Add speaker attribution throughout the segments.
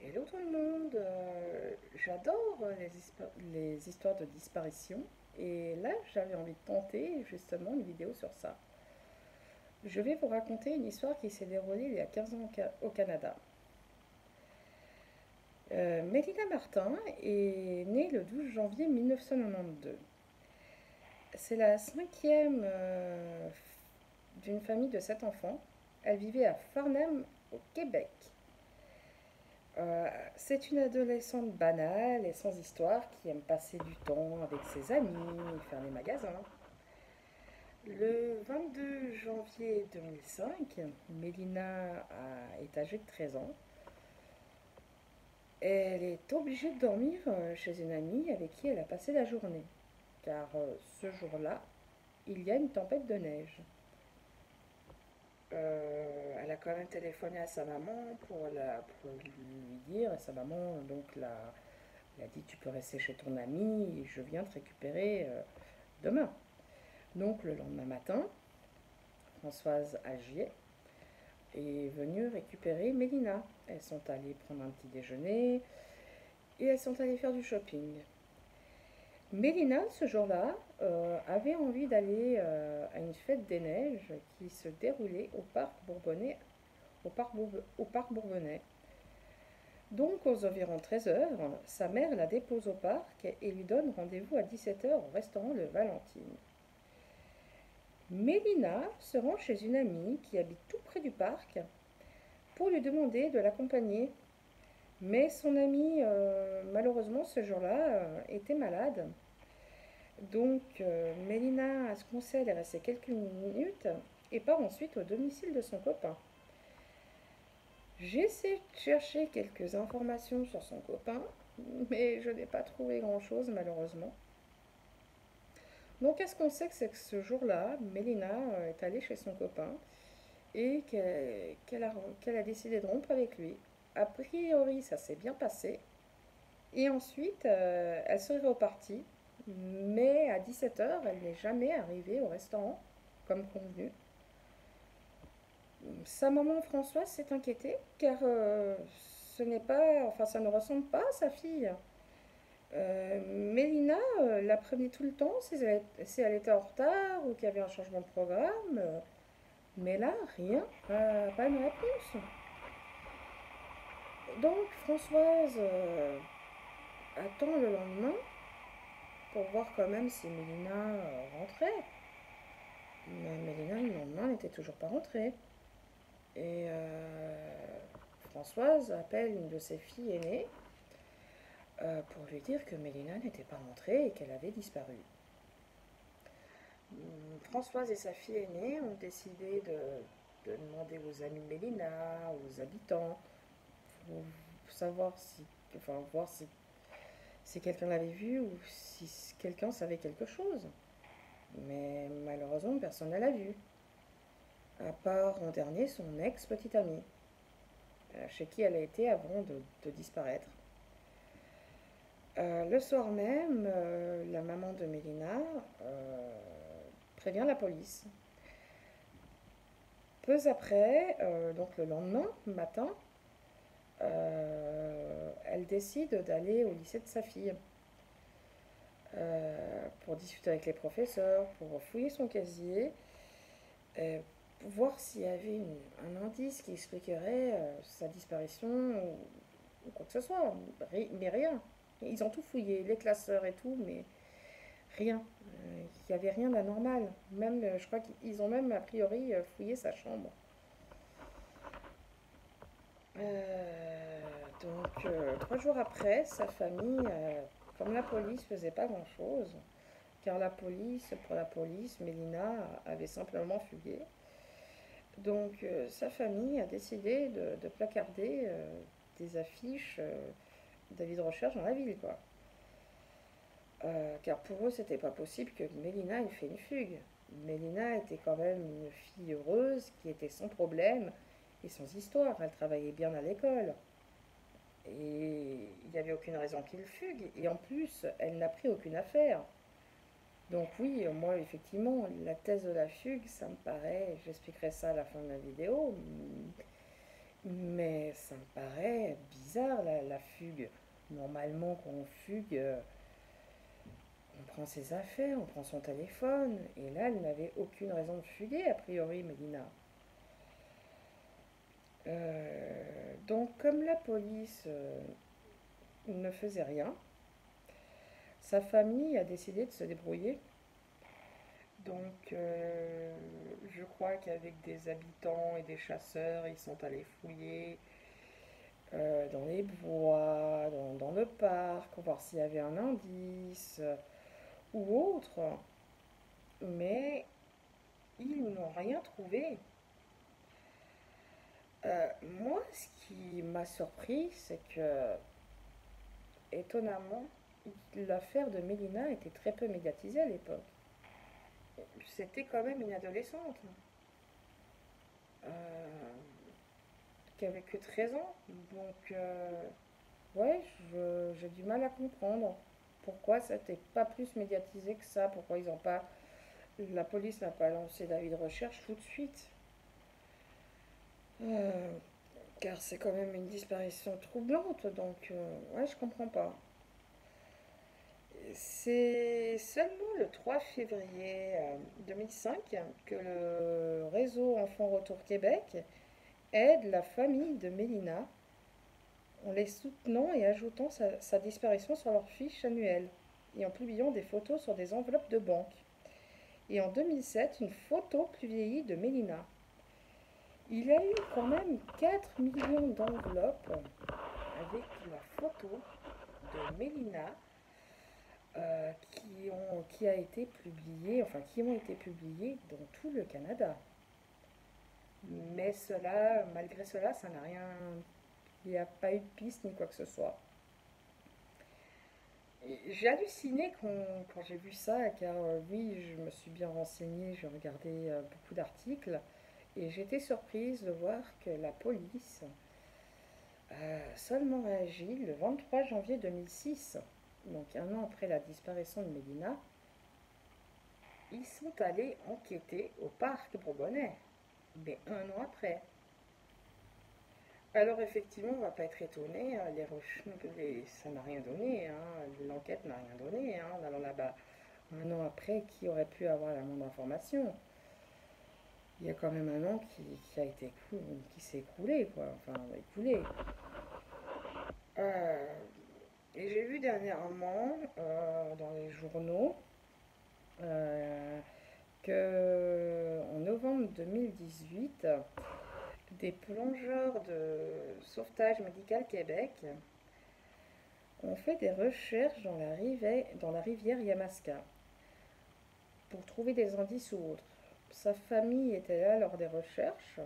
Speaker 1: Hello tout le monde. J'adore les histoires de disparition et là j'avais envie de tenter justement une vidéo sur ça. Je vais vous raconter une histoire qui s'est déroulée il y a 15 ans au Canada. Mélina Martin est née le 12 janvier 1992. C'est la cinquième d'une famille de 7 enfants. Elle vivait à Farnham au Québec. C'est une adolescente banale et sans histoire qui aime passer du temps avec ses amis et faire les magasins. Le 22 janvier 2005, Mélina est âgée de 13 ans. Elle est obligée de dormir chez une amie avec qui elle a passé la journée, car ce jour-là, il y a une tempête de neige. Elle a quand même téléphoné à sa maman pour lui dire, et sa maman elle a dit tu peux rester chez ton ami, et je viens te récupérer demain. Donc le lendemain matin, Françoise Agier est venue récupérer Mélina. Elles sont allées prendre un petit déjeuner et elles sont allées faire du shopping. Mélina, ce jour-là, avait envie d'aller à une fête des neiges qui se déroulait au parc Bourbonnais. Donc, aux environs 13 heures, sa mère la dépose au parc et lui donne rendez-vous à 17 heures au restaurant Le Valentine. Mélina se rend chez une amie qui habite tout près du parc pour lui demander de l'accompagner. Mais son amie, malheureusement, ce jour-là, était malade. Donc, Mélina a ce conseil de rester quelques minutes et part ensuite au domicile de son copain. J'ai essayé de chercher quelques informations sur son copain, mais je n'ai pas trouvé grand-chose malheureusement. Donc, qu'est-ce qu'on sait que c'est que ce jour-là, Mélina est allée chez son copain et qu'elle a décidé de rompre avec lui. A priori, ça s'est bien passé. Et ensuite, elle serait repartie, mais à 17 heures, elle n'est jamais arrivée au restaurant, comme convenu. Sa maman Françoise s'est inquiétée, car ça ne ressemble pas à sa fille. Mélina l'a prévenue tout le temps si elle était en retard ou qu'il y avait un changement de programme. Mais là, rien, pas une réponse. Donc Françoise attend le lendemain pour voir quand même si Mélina rentrait. Mais Mélina, le lendemain, n'était toujours pas rentrée. Et Françoise appelle une de ses filles aînées pour lui dire que Mélina n'était pas rentrée et qu'elle avait disparu. Françoise et sa fille aînée ont décidé de demander aux amis de Mélina, aux habitants, pour savoir voir si quelqu'un l'avait vue ou si quelqu'un savait quelque chose. Mais malheureusement, personne ne l'a vue. À part en dernier son ex-petite amie, chez qui elle a été avant de disparaître. Le soir même, la maman de Mélina prévient la police. Peu après, donc le lendemain matin, elle décide d'aller au lycée de sa fille pour discuter avec les professeurs, pour fouiller son casier, pour voir s'il y avait un indice qui expliquerait sa disparition ou quoi que ce soit. Mais rien. Ils ont tout fouillé, les classeurs et tout, mais rien. Il n'y avait rien d'anormal. Même, je crois qu'ils ont même a priori fouillé sa chambre. Donc, 3 jours après, sa famille, comme la police faisait pas grand-chose, car pour la police, Mélina avait simplement fugué. Donc, sa famille a décidé de placarder des affiches d'avis de recherche dans la ville, quoi. Car pour eux, c'était pas possible que Mélina ait fait une fugue. Mélina était quand même une fille heureuse qui était sans problème et sans histoire. Elle travaillait bien à l'école. Et il n'y avait aucune raison qu'il fugue. Et en plus, elle n'a pris aucune affaire. Donc oui, moi, effectivement, la thèse de la fugue, ça me paraît, j'expliquerai ça à la fin de la vidéo, mais ça me paraît bizarre la fugue. Normalement, quand on fugue, on prend ses affaires, on prend son téléphone. Et là, elle n'avait aucune raison de fuguer, a priori, Mélina. Donc, comme la police ne faisait rien, sa famille a décidé de se débrouiller. Donc, je crois qu'avec des habitants et des chasseurs, ils sont allés fouiller dans les bois, dans le parc, pour voir s'il y avait un indice ou autre. Mais ils n'ont rien trouvé. Moi, ce qui m'a surpris, c'est que, étonnamment, l'affaire de Mélina était très peu médiatisée à l'époque. C'était quand même une adolescente euh, qui avait que 13 ans. Donc, ouais, j'ai du mal à comprendre pourquoi ça n'était pas plus médiatisé que ça, pourquoi ils ont pas, la police n'a pas lancé d'avis de recherche tout de suite. Euh, Car c'est quand même une disparition troublante, donc ouais, je comprends pas. C'est seulement le 3 février 2005 que le réseau Enfants Retour Québec aide la famille de Mélina en les soutenant et ajoutant sa disparition sur leur fiche annuelle et en publiant des photos sur des enveloppes de banque. Et en 2007, une photo plus vieillie de Mélina. Il a eu quand même 4 millions d'enveloppes avec la photo de Mélina qui a été publiée, enfin qui ont été publiées dans tout le Canada. Mais cela, malgré cela, ça n'a rien, il n'y a pas eu de piste ni quoi que ce soit. J'ai halluciné quand j'ai vu ça, car oui, je me suis bien renseignée, j'ai regardé beaucoup d'articles, et j'étais surprise de voir que la police a seulement réagi le 23 janvier 2006, donc un an après la disparition de Mélina. Ils sont allés enquêter au parc Bourbonnais, mais un an après. Alors effectivement, on ne va pas être étonné, hein, ça n'a rien donné, hein, l'enquête n'a rien donné, hein, en allant là-bas. Un an après, qui aurait pu avoir la moindre information? Il y a quand même un an qui s'est écoulé, quoi, enfin écoulé. Euh, et j'ai vu dernièrement dans les journaux que en novembre 2018, des plongeurs de sauvetage médical Québec ont fait des recherches dans la rivière Yamaska pour trouver des indices ou autres. Sa famille était là lors des recherches,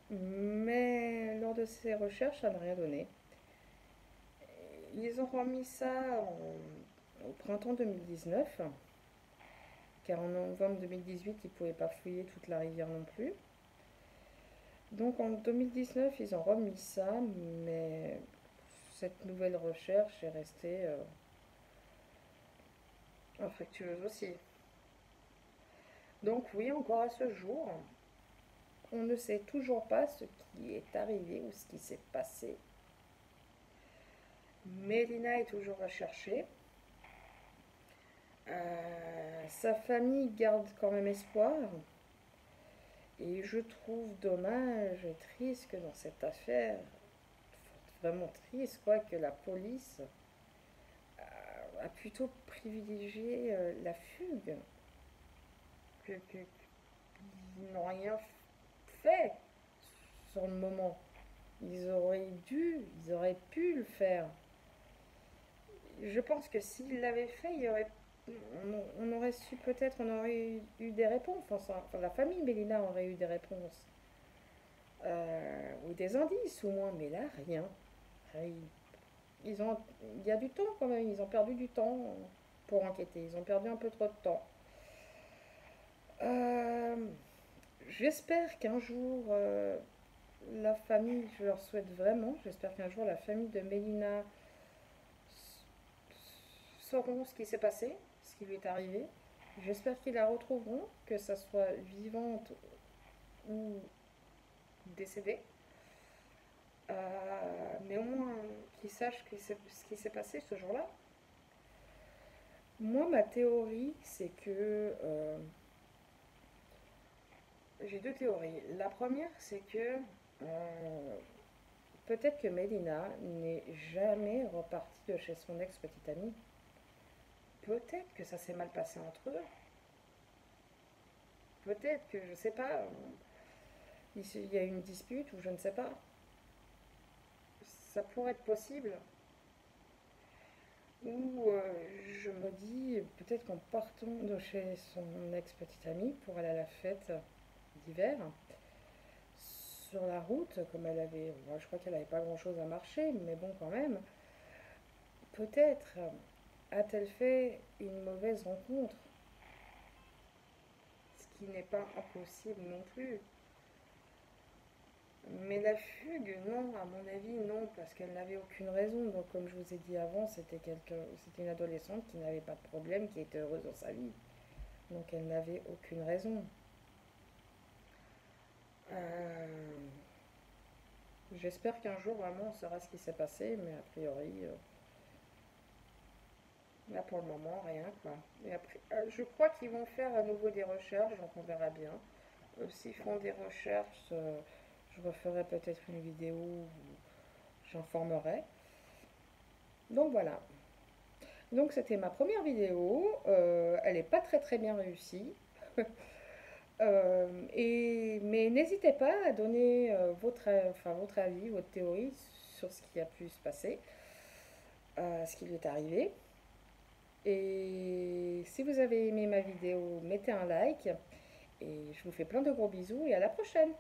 Speaker 1: mais lors de ces recherches, ça n'a rien donné. Ils ont remis ça au printemps 2019, car en novembre 2018, ils ne pouvaient pas fouiller toute la rivière non plus. Donc en 2019, ils ont remis ça, mais cette nouvelle recherche est restée infructueuse aussi. Donc oui, encore à ce jour, on ne sait toujours pas ce qui est arrivé ou ce qui s'est passé. Mélina est toujours recherchée. Sa famille garde quand même espoir. Et je trouve dommage et triste que dans cette affaire, vraiment triste, quoi, que la police a plutôt privilégié la fugue, qu'ils n'ont rien fait sur le moment. Ils auraient pu le faire. Je pense que s'ils l'avaient fait, on aurait su peut-être, on aurait eu des réponses. Enfin, la famille Mélina aurait eu des réponses. Ou des indices au moins, mais là, rien. Ils ont, il y a du temps quand même, ils ont perdu du temps pour enquêter, ils ont perdu un peu trop de temps. Euh, J'espère qu'un jour, la famille, je leur souhaite vraiment, j'espère qu'un jour la famille de Mélina sauront ce qui s'est passé, ce qui lui est arrivé. J'espère qu'ils la retrouveront, que ça soit vivante ou décédée. qu'il sache ce qui s'est passé ce jour-là. Moi, ma théorie, c'est que j'ai deux théories. La première, c'est que peut-être que Mélina n'est jamais repartie de chez son ex-petite amie. Peut-être que ça s'est mal passé entre eux. Peut-être que, je sais pas, il y a eu une dispute ou je ne sais pas. Ça pourrait être possible. Ou je me dis, peut-être qu'en partant de chez son ex-petite amie pour aller à la fête d'hiver, sur la route, comme elle avait, bon, je crois qu'elle n'avait pas grand-chose à marcher, mais bon quand même, peut-être a-t-elle fait une mauvaise rencontre, ce qui n'est pas impossible non plus. Mais la fugue, non, à mon avis, non, parce qu'elle n'avait aucune raison. Donc, comme je vous ai dit avant, c'était une adolescente qui n'avait pas de problème, qui était heureuse dans sa vie. Donc, elle n'avait aucune raison. Euh, J'espère qu'un jour, vraiment, on saura ce qui s'est passé, mais a priori, là pour le moment, rien, quoi. Et après, je crois qu'ils vont faire à nouveau des recherches, donc on verra bien. S'ils font des recherches, je referai peut-être une vidéo où j'informerai. Donc voilà. Donc c'était ma première vidéo. Elle n'est pas très très bien réussie. Mais n'hésitez pas à donner votre avis, votre théorie sur ce qui a pu se passer, ce qui lui est arrivé. Et si vous avez aimé ma vidéo, mettez un like. Et je vous fais plein de gros bisous et à la prochaine.